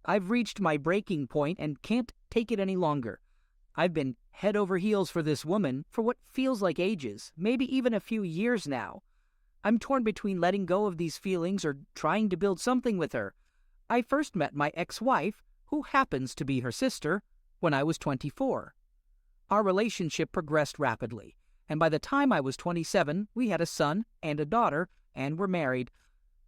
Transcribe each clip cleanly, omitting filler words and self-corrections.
I've reached my breaking point and can't take it any longer. I've been head over heels for this woman for what feels like ages, maybe even a few years now. I'm torn between letting go of these feelings or trying to build something with her. I first met my ex-wife, who happens to be her sister, when I was 24. Our relationship progressed rapidly, and by the time I was 27, we had a son and a daughter, and were married.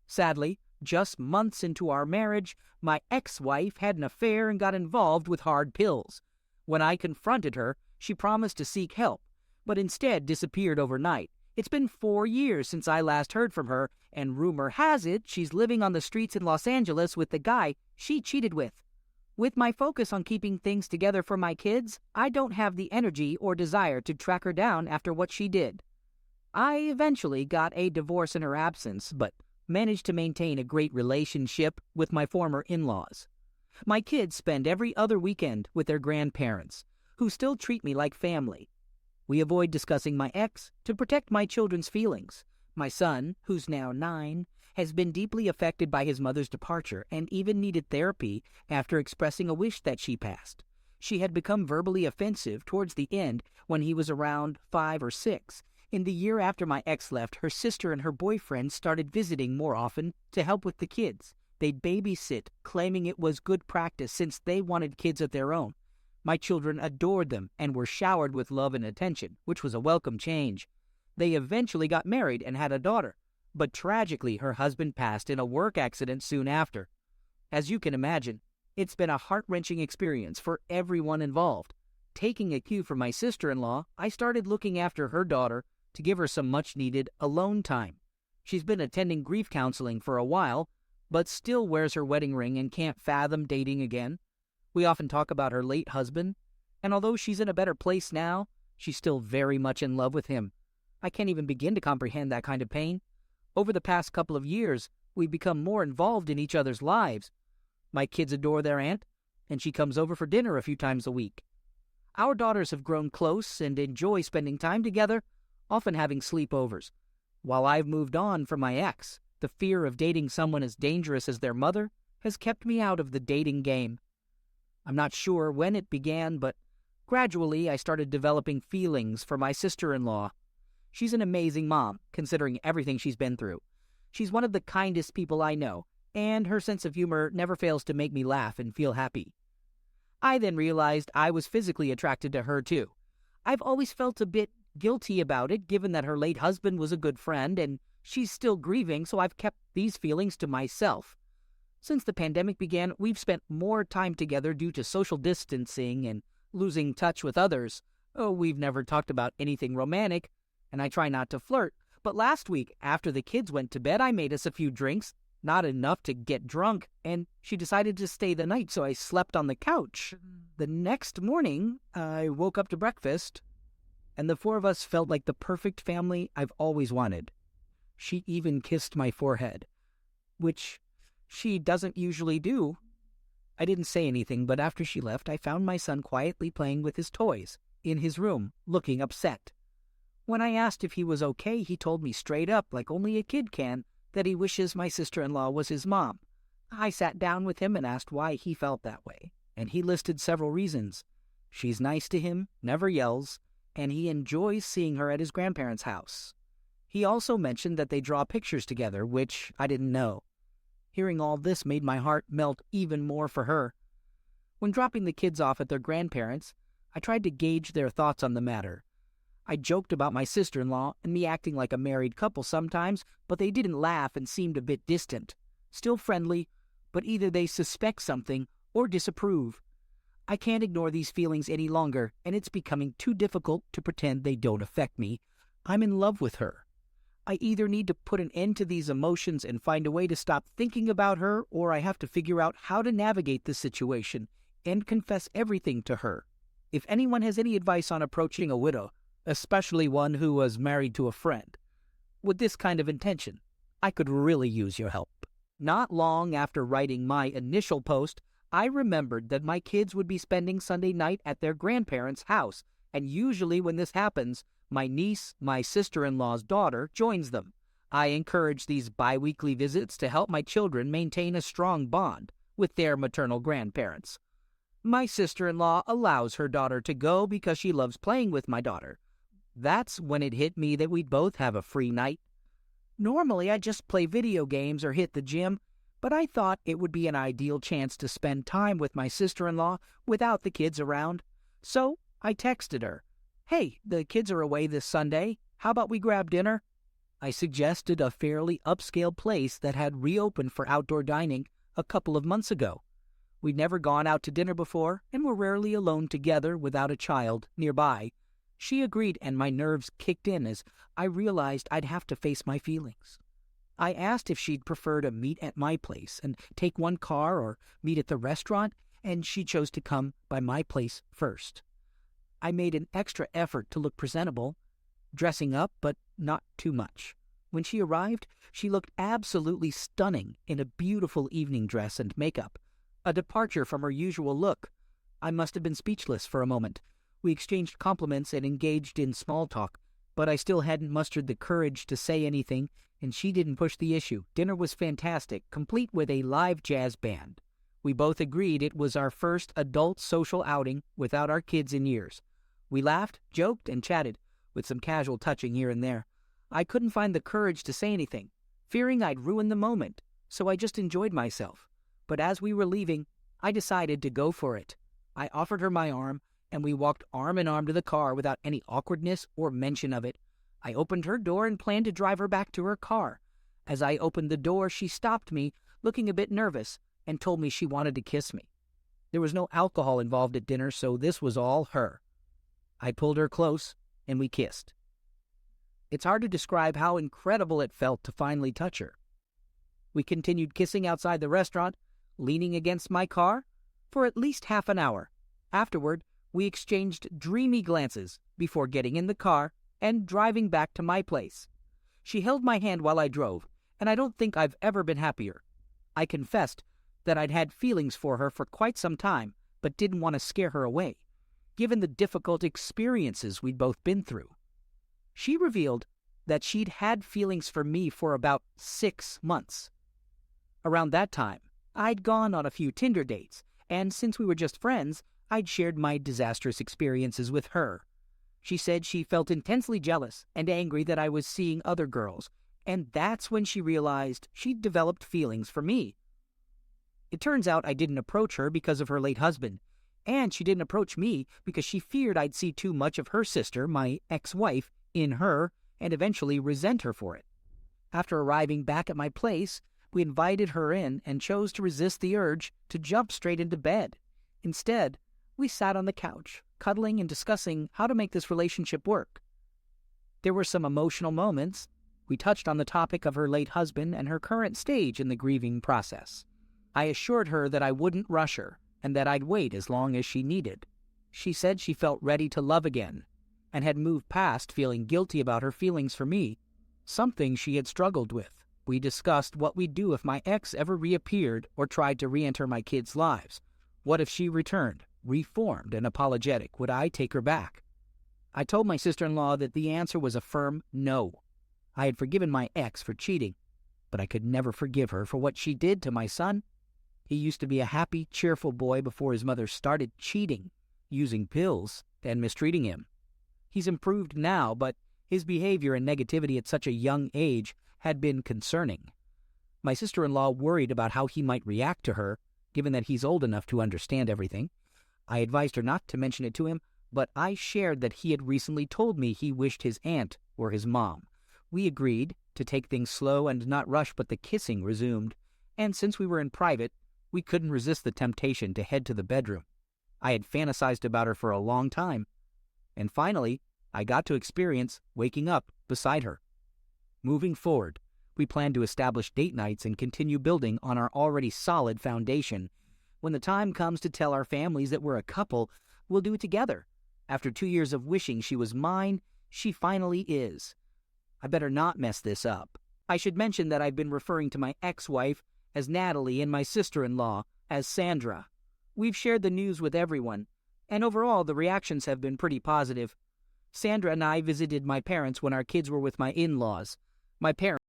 Sadly, just months into our marriage, my ex-wife had an affair and got involved with hard pills. When I confronted her, she promised to seek help, but instead disappeared overnight. It's been 4 years since I last heard from her, and rumor has it she's living on the streets in Los Angeles with the guy she cheated with. With my focus on keeping things together for my kids, I don't have the energy or desire to track her down after what she did. I eventually got a divorce in her absence, but managed to maintain a great relationship with my former in-laws. My kids spend every other weekend with their grandparents, who still treat me like family. We avoid discussing my ex to protect my children's feelings. My son, who's now 9, has been deeply affected by his mother's departure and even needed therapy after expressing a wish that she passed. She had become verbally offensive towards the end when he was around 5 or 6. In the year after my ex left, her sister and her boyfriend started visiting more often to help with the kids. They'd babysit, claiming it was good practice since they wanted kids of their own. My children adored them and were showered with love and attention, which was a welcome change. They eventually got married and had a daughter, but tragically her husband passed in a work accident soon after. As you can imagine, it's been a heart-wrenching experience for everyone involved. Taking a cue from my sister-in-law, I started looking after her daughter to give her some much-needed alone time. She's been attending grief counseling for a while, but still wears her wedding ring and can't fathom dating again. We often talk about her late husband, and although she's in a better place now, she's still very much in love with him. I can't even begin to comprehend that kind of pain. Over the past couple of years, we've become more involved in each other's lives. My kids adore their aunt, and she comes over for dinner a few times a week. Our daughters have grown close and enjoy spending time together, often having sleepovers. While I've moved on from my ex, the fear of dating someone as dangerous as their mother has kept me out of the dating game. I'm not sure when it began, but gradually I started developing feelings for my sister-in-law. She's an amazing mom, considering everything she's been through. She's one of the kindest people I know, and her sense of humor never fails to make me laugh and feel happy. I then realized I was physically attracted to her too. I've always felt a bit guilty about it, given that her late husband was a good friend, and she's still grieving, so I've kept these feelings to myself. Since the pandemic began, we've spent more time together due to social distancing and losing touch with others. Oh, we've never talked about anything romantic, and I try not to flirt. But last week, after the kids went to bed, I made us a few drinks, not enough to get drunk, and she decided to stay the night, so I slept on the couch. The next morning, I woke up to breakfast, and the 4 of us felt like the perfect family I've always wanted. She even kissed my forehead, which she doesn't usually do. I didn't say anything, but after she left, I found my son quietly playing with his toys in his room, looking upset. When I asked if he was okay, he told me straight up, like only a kid can, that he wishes my sister-in-law was his mom. I sat down with him and asked why he felt that way, and he listed several reasons. She's nice to him, never yells, and he enjoys seeing her at his grandparents' house. He also mentioned that they draw pictures together, which I didn't know. Hearing all this made my heart melt even more for her. When dropping the kids off at their grandparents', I tried to gauge their thoughts on the matter. I joked about my sister-in-law and me acting like a married couple sometimes, but they didn't laugh and seemed a bit distant. Still friendly, but either they suspect something or disapprove. I can't ignore these feelings any longer, and it's becoming too difficult to pretend they don't affect me. I'm in love with her. I either need to put an end to these emotions and find a way to stop thinking about her, or I have to figure out how to navigate this situation and confess everything to her. If anyone has any advice on approaching a widow, especially one who was married to a friend, with this kind of intention, I could really use your help. Not long after writing my initial post, I remembered that my kids would be spending Sunday night at their grandparents' house, and usually when this happens, my niece, my sister-in-law's daughter, joins them. I encourage these bi-weekly visits to help my children maintain a strong bond. with their maternal grandparents. My sister-in-law allows her daughter to go because she loves playing with my daughter. That's when it hit me that we'd both have a free night. Normally, I just play video games or hit the gym, but I thought it would be an ideal chance to spend time with my sister-in-law without the kids around. So I texted her, "Hey, the kids are away this Sunday. How about we grab dinner?" I suggested a fairly upscale place that had reopened for outdoor dining a couple of months ago. We'd never gone out to dinner before and were rarely alone together without a child nearby. She agreed, and my nerves kicked in as I realized I'd have to face my feelings. I asked if she'd prefer to meet at my place and take one car or meet at the restaurant, and she chose to come by my place first. I made an extra effort to look presentable, dressing up, but not too much. When she arrived, she looked absolutely stunning in a beautiful evening dress and makeup, a departure from her usual look. I must have been speechless for a moment. We exchanged compliments and engaged in small talk, but I still hadn't mustered the courage to say anything, and she didn't push the issue. Dinner was fantastic, complete with a live jazz band. We both agreed it was our first adult social outing without our kids in years. We laughed, joked, and chatted, with some casual touching here and there. I couldn't find the courage to say anything, fearing I'd ruin the moment, so I just enjoyed myself. But as we were leaving, I decided to go for it. I offered her my arm, and we walked arm in arm to the car without any awkwardness or mention of it. I opened her door and planned to drive her back to her car. As I opened the door, she stopped me, looking a bit nervous, and told me she wanted to kiss me. There was no alcohol involved at dinner, so this was all her. I pulled her close, and we kissed. It's hard to describe how incredible it felt to finally touch her. We continued kissing outside the restaurant, leaning against my car, for at least half an hour. Afterward, we exchanged dreamy glances before getting in the car and driving back to my place. She held my hand while I drove, and I don't think I've ever been happier. I confessed that I'd had feelings for her for quite some time, but didn't want to scare her away, given the difficult experiences we'd both been through. She revealed that she'd had feelings for me for about 6 months. Around that time, I'd gone on a few Tinder dates, and since we were just friends, I'd shared my disastrous experiences with her. She said she felt intensely jealous and angry that I was seeing other girls, and that's when she realized she'd developed feelings for me. It turns out I didn't approach her because of her late husband, and she didn't approach me because she feared I'd see too much of her sister, my ex-wife, in her and eventually resent her for it. After arriving back at my place, we invited her in and chose to resist the urge to jump straight into bed. Instead, we sat on the couch, cuddling and discussing how to make this relationship work. There were some emotional moments. We touched on the topic of her late husband and her current stage in the grieving process. I assured her that I wouldn't rush her and that I'd wait as long as she needed. She said she felt ready to love again and had moved past feeling guilty about her feelings for me, something she had struggled with. We discussed what we'd do if my ex ever reappeared or tried to re-enter my kids' lives. What if she returned, reformed, and apologetic? Would I take her back? I told my sister-in-law that the answer was a firm no. I had forgiven my ex for cheating, but I could never forgive her for what she did to my son. He used to be a happy, cheerful boy before his mother started cheating, using pills, and mistreating him. He's improved now, but his behavior and negativity at such a young age had been concerning. My sister-in-law worried about how he might react to her, given that he's old enough to understand everything. I advised her not to mention it to him, but I shared that he had recently told me he wished his aunt were his mom. We agreed to take things slow and not rush, but the kissing resumed, and since we were in private, we couldn't resist the temptation to head to the bedroom. I had fantasized about her for a long time, and finally, I got to experience waking up beside her. Moving forward, we plan to establish date nights and continue building on our already solid foundation. When the time comes to tell our families that we're a couple, we'll do it together. After 2 years of wishing she was mine, she finally is. I better not mess this up. I should mention that I've been referring to my ex-wife as Natalie and my sister-in-law as Sandra. We've shared the news with everyone, and overall the reactions have been pretty positive. Sandra and I visited my parents when our kids were with my in-laws. My parents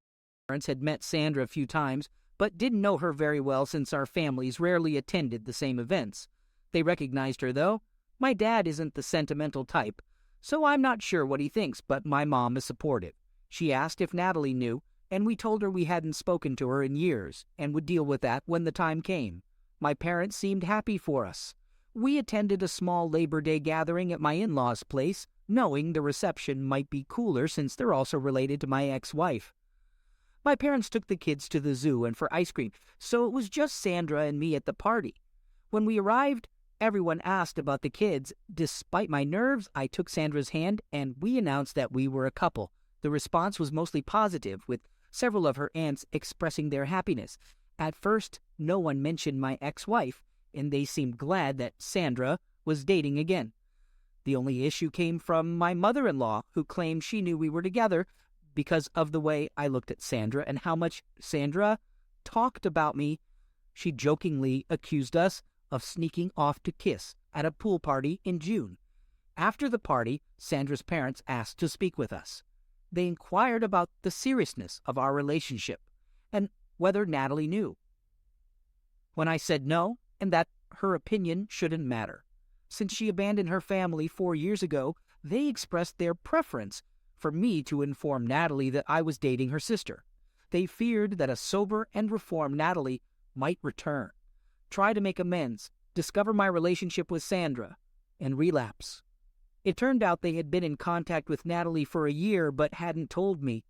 had met Sandra a few times, but didn't know her very well since our families rarely attended the same events. They recognized her, though. My dad isn't the sentimental type, so I'm not sure what he thinks, but my mom is supportive. She asked if Natalie knew, and we told her we hadn't spoken to her in years and would deal with that when the time came. My parents seemed happy for us. We attended a small Labor Day gathering at my in-laws' place, knowing the reception might be cooler since they're also related to my ex-wife. My parents took the kids to the zoo and for ice cream, so it was just Sandra and me at the party. When we arrived, everyone asked about the kids. Despite my nerves, I took Sandra's hand and we announced that we were a couple. The response was mostly positive, with several of her aunts expressing their happiness. At first, no one mentioned my ex-wife, and they seemed glad that Sandra was dating again. The only issue came from my mother-in-law, who claimed she knew we were together because of the way I looked at Sandra and how much Sandra talked about me. She jokingly accused us of sneaking off to kiss at a pool party in June. After the party, Sandra's parents asked to speak with us. They inquired about the seriousness of our relationship and whether Natalie knew. When I said no, and that her opinion shouldn't matter. Since she abandoned her family 4 years ago, they expressed their preference for me to inform Natalie that I was dating her sister. They feared that a sober and reformed Natalie might return, try to make amends, discover my relationship with Sandra, and relapse. It turned out they had been in contact with Natalie for a year but hadn't told me.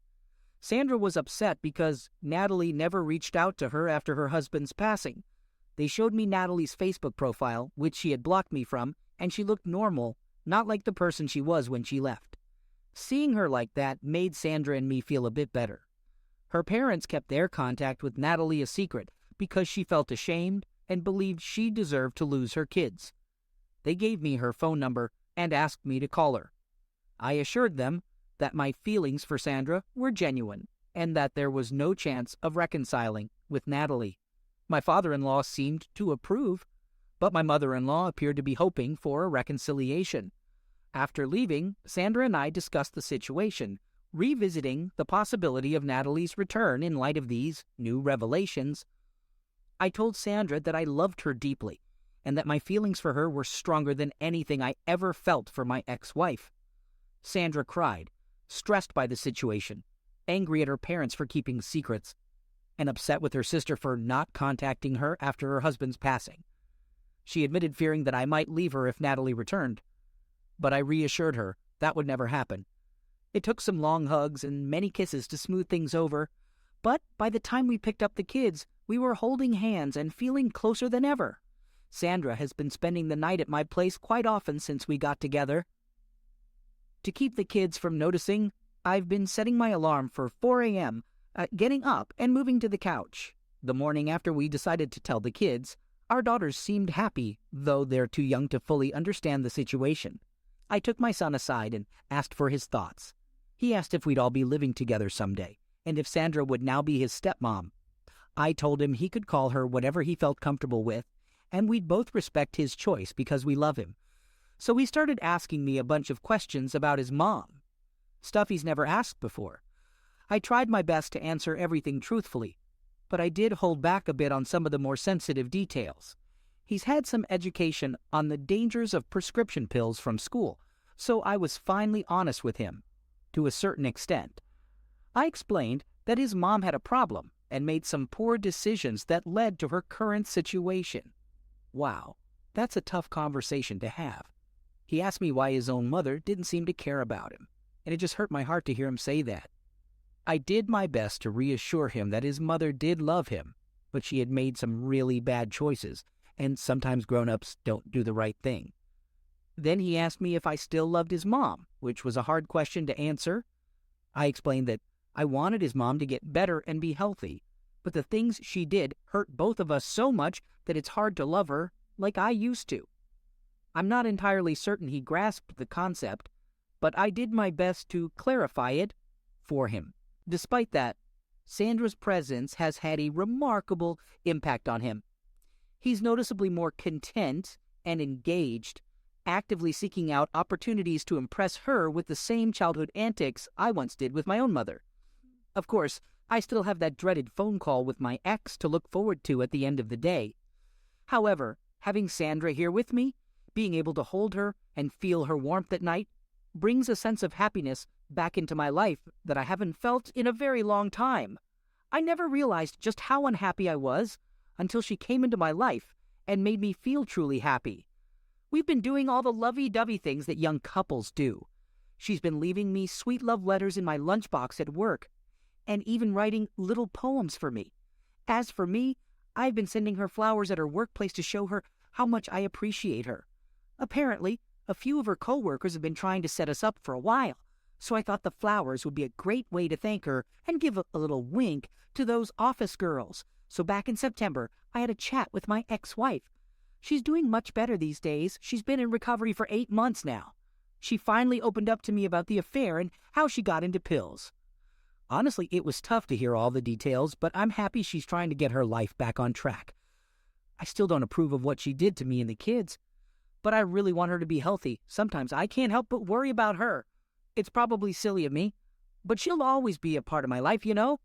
Sandra was upset because Natalie never reached out to her after her husband's passing. They showed me Natalie's Facebook profile, which she had blocked me from, and she looked normal, not like the person she was when she left. Seeing her like that made Sandra and me feel a bit better. Her parents kept their contact with Natalie a secret because she felt ashamed and believed she deserved to lose her kids. They gave me her phone number and asked me to call her. I assured them that my feelings for Sandra were genuine and that there was no chance of reconciling with Natalie. My father-in-law seemed to approve, but my mother-in-law appeared to be hoping for a reconciliation. After leaving, Sandra and I discussed the situation, revisiting the possibility of Natalie's return in light of these new revelations. I told Sandra that I loved her deeply and that my feelings for her were stronger than anything I ever felt for my ex-wife. Sandra cried, stressed by the situation, angry at her parents for keeping secrets, and upset with her sister for not contacting her after her husband's passing. She admitted fearing that I might leave her if Natalie returned, but I reassured her that would never happen. It took some long hugs and many kisses to smooth things over, but by the time we picked up the kids, we were holding hands and feeling closer than ever. Sandra has been spending the night at my place quite often since we got together. To keep the kids from noticing, I've been setting my alarm for 4 a.m., getting up and moving to the couch. The morning after we decided to tell the kids, our daughters seemed happy, though they're too young to fully understand the situation. I took my son aside and asked for his thoughts. He asked if we'd all be living together someday, and if Sandra would now be his stepmom. I told him he could call her whatever he felt comfortable with, and we'd both respect his choice because we love him. So he started asking me a bunch of questions about his mom, stuff he's never asked before. I tried my best to answer everything truthfully, but I did hold back a bit on some of the more sensitive details. He's had some education on the dangers of prescription pills from school, so I was finally honest with him, to a certain extent. I explained that his mom had a problem and made some poor decisions that led to her current situation. Wow, that's a tough conversation to have. He asked me why his own mother didn't seem to care about him, and it just hurt my heart to hear him say that. I did my best to reassure him that his mother did love him, but she had made some really bad choices, and sometimes grown-ups don't do the right thing. Then he asked me if I still loved his mom, which was a hard question to answer. I explained that I wanted his mom to get better and be healthy, but the things she did hurt both of us so much that it's hard to love her like I used to. I'm not entirely certain he grasped the concept, but I did my best to clarify it for him. Despite that, Sandra's presence has had a remarkable impact on him. He's noticeably more content and engaged, actively seeking out opportunities to impress her with the same childhood antics I once did with my own mother. Of course, I still have that dreaded phone call with my ex to look forward to at the end of the day. However, having Sandra here with me, being able to hold her and feel her warmth at night, brings a sense of happiness back into my life that I haven't felt in a very long time. I never realized just how unhappy I was until she came into my life and made me feel truly happy. We've been doing all the lovey-dovey things that young couples do. She's been leaving me sweet love letters in my lunchbox at work, and even writing little poems for me. As for me, I've been sending her flowers at her workplace to show her how much I appreciate her. Apparently, a few of her coworkers have been trying to set us up for a while, so I thought the flowers would be a great way to thank her and give a little wink to those office girls. So back in September, I had a chat with my ex-wife. She's doing much better these days. She's been in recovery for 8 months now. She finally opened up to me about the affair and how she got into pills. Honestly, it was tough to hear all the details, but I'm happy she's trying to get her life back on track. I still don't approve of what she did to me and the kids, but I really want her to be healthy. Sometimes I can't help but worry about her. It's probably silly of me, but she'll always be a part of my life, you know?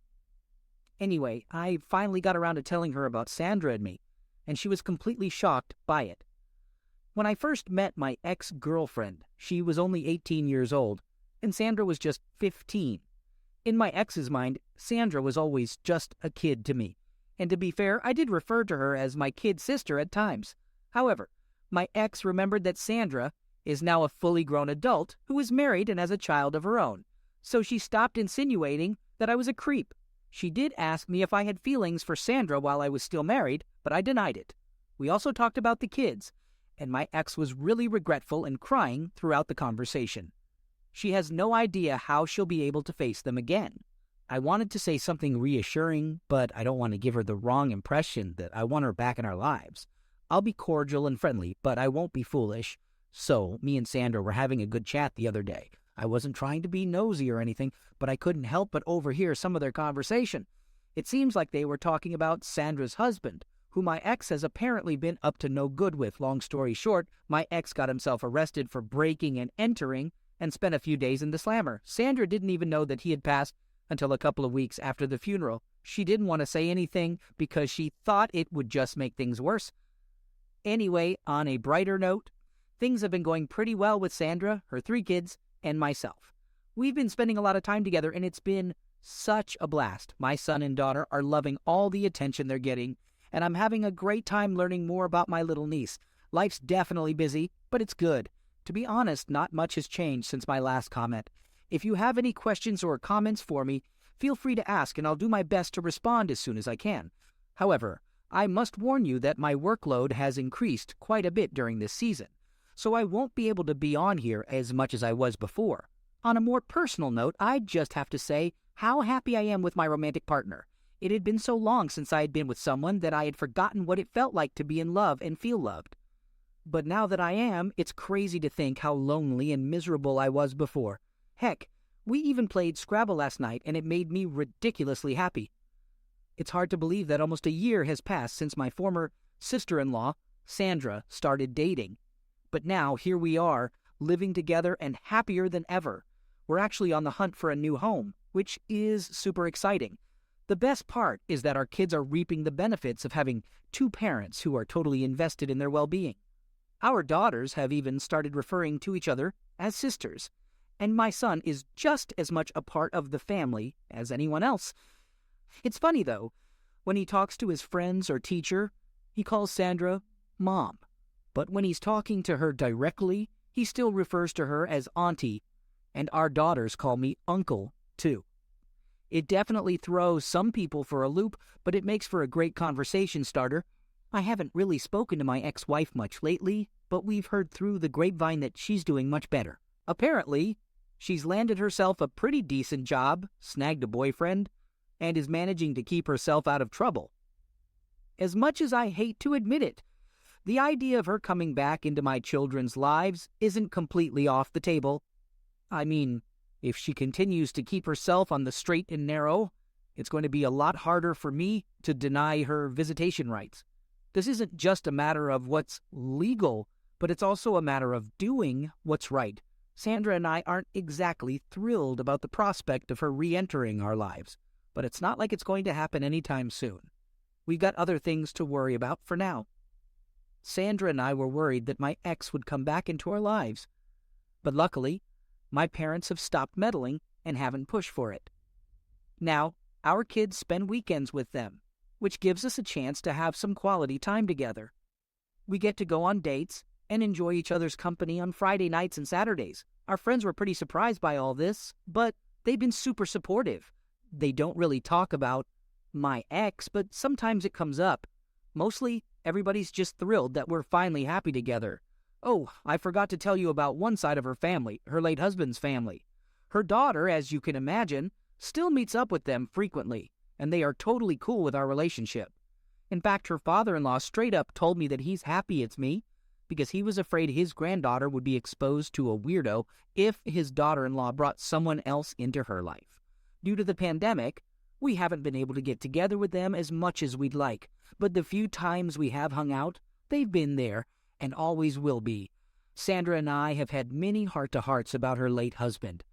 Anyway, I finally got around to telling her about Sandra and me, and she was completely shocked by it. When I first met my ex-girlfriend, she was only 18 years old, and Sandra was just 15. In my ex's mind, Sandra was always just a kid to me, and to be fair, I did refer to her as my kid sister at times. However, my ex remembered that Sandra is now a fully grown adult who is married and has a child of her own, so she stopped insinuating that I was a creep. She did ask me if I had feelings for Sandra while I was still married, but I denied it. We also talked about the kids, and my ex was really regretful and crying throughout the conversation. She has no idea how she'll be able to face them again. I wanted to say something reassuring, but I don't want to give her the wrong impression that I want her back in our lives. I'll be cordial and friendly, but I won't be foolish. So, me and Sandra were having a good chat the other day. I wasn't trying to be nosy or anything, but I couldn't help but overhear some of their conversation. It seems like they were talking about Sandra's husband, who my ex has apparently been up to no good with. Long story short, my ex got himself arrested for breaking and entering and spent a few days in the slammer. Sandra didn't even know that he had passed until a couple of weeks after the funeral. She didn't want to say anything because she thought it would just make things worse. Anyway, on a brighter note, things have been going pretty well with Sandra, her 3 kids, and myself. We've been spending a lot of time together, and it's been such a blast. My son and daughter are loving all the attention they're getting, and I'm having a great time learning more about my little niece. Life's definitely busy, but it's good. To be honest, not much has changed since my last comment. If you have any questions or comments for me, feel free to ask, and I'll do my best to respond as soon as I can. However, I must warn you that my workload has increased quite a bit during this season, so I won't be able to be on here as much as I was before. On a more personal note, I just have to say how happy I am with my romantic partner. It had been so long since I had been with someone that I had forgotten what it felt like to be in love and feel loved. But now that I am, it's crazy to think how lonely and miserable I was before. Heck, we even played Scrabble last night, and it made me ridiculously happy. It's hard to believe that almost a year has passed since my former sister-in-law, Sandra, started dating. But now, here we are, living together and happier than ever. We're actually on the hunt for a new home, which is super exciting. The best part is that our kids are reaping the benefits of having 2 parents who are totally invested in their well-being. Our daughters have even started referring to each other as sisters, and my son is just as much a part of the family as anyone else. It's funny, though, when he talks to his friends or teacher, he calls Sandra Mom. But when he's talking to her directly, he still refers to her as Auntie, and our daughters call me Uncle, too. It definitely throws some people for a loop, but it makes for a great conversation starter. I haven't really spoken to my ex-wife much lately, but we've heard through the grapevine that she's doing much better. Apparently, she's landed herself a pretty decent job, snagged a boyfriend, and is managing to keep herself out of trouble. As much as I hate to admit it, the idea of her coming back into my children's lives isn't completely off the table. I mean, if she continues to keep herself on the straight and narrow, it's going to be a lot harder for me to deny her visitation rights. This isn't just a matter of what's legal, but it's also a matter of doing what's right. Sandra and I aren't exactly thrilled about the prospect of her re-entering our lives. but it's not like it's going to happen anytime soon. We've got other things to worry about for now. Sandra and I were worried that my ex would come back into our lives, but luckily, my parents have stopped meddling and haven't pushed for it. Now, our kids spend weekends with them, which gives us a chance to have some quality time together. We get to go on dates and enjoy each other's company on Friday nights and Saturdays. Our friends were pretty surprised by all this, but they've been super supportive. They don't really talk about my ex, but sometimes it comes up. Mostly, everybody's just thrilled that we're finally happy together. Oh, I forgot to tell you about one side of her family, her late husband's family. Her daughter, as you can imagine, still meets up with them frequently, and they are totally cool with our relationship. In fact, her father-in-law straight up told me that he's happy it's me because he was afraid his granddaughter would be exposed to a weirdo if his daughter-in-law brought someone else into her life. Due to the pandemic, we haven't been able to get together with them as much as we'd like, but the few times we have hung out, they've been there and always will be. Sandra and I have had many heart-to-hearts about her late husband.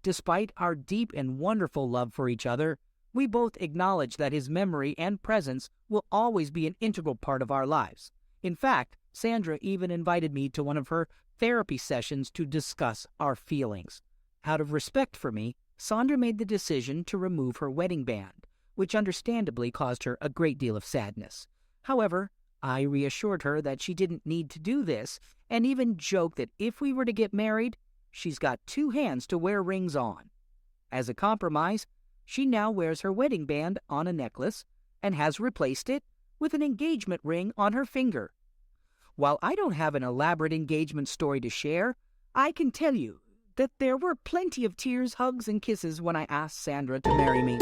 Despite our deep and wonderful love for each other, we both acknowledge that his memory and presence will always be an integral part of our lives. In fact, Sandra even invited me to one of her therapy sessions to discuss our feelings. Out of respect for me, Sandra made the decision to remove her wedding band, which understandably caused her a great deal of sadness. However, I reassured her that she didn't need to do this, and even joked that if we were to get married, she's got 2 hands to wear rings on. As a compromise, she now wears her wedding band on a necklace and has replaced it with an engagement ring on her finger. While I don't have an elaborate engagement story to share, I can tell you that there were plenty of tears, hugs, and kisses when I asked Sandra to marry me.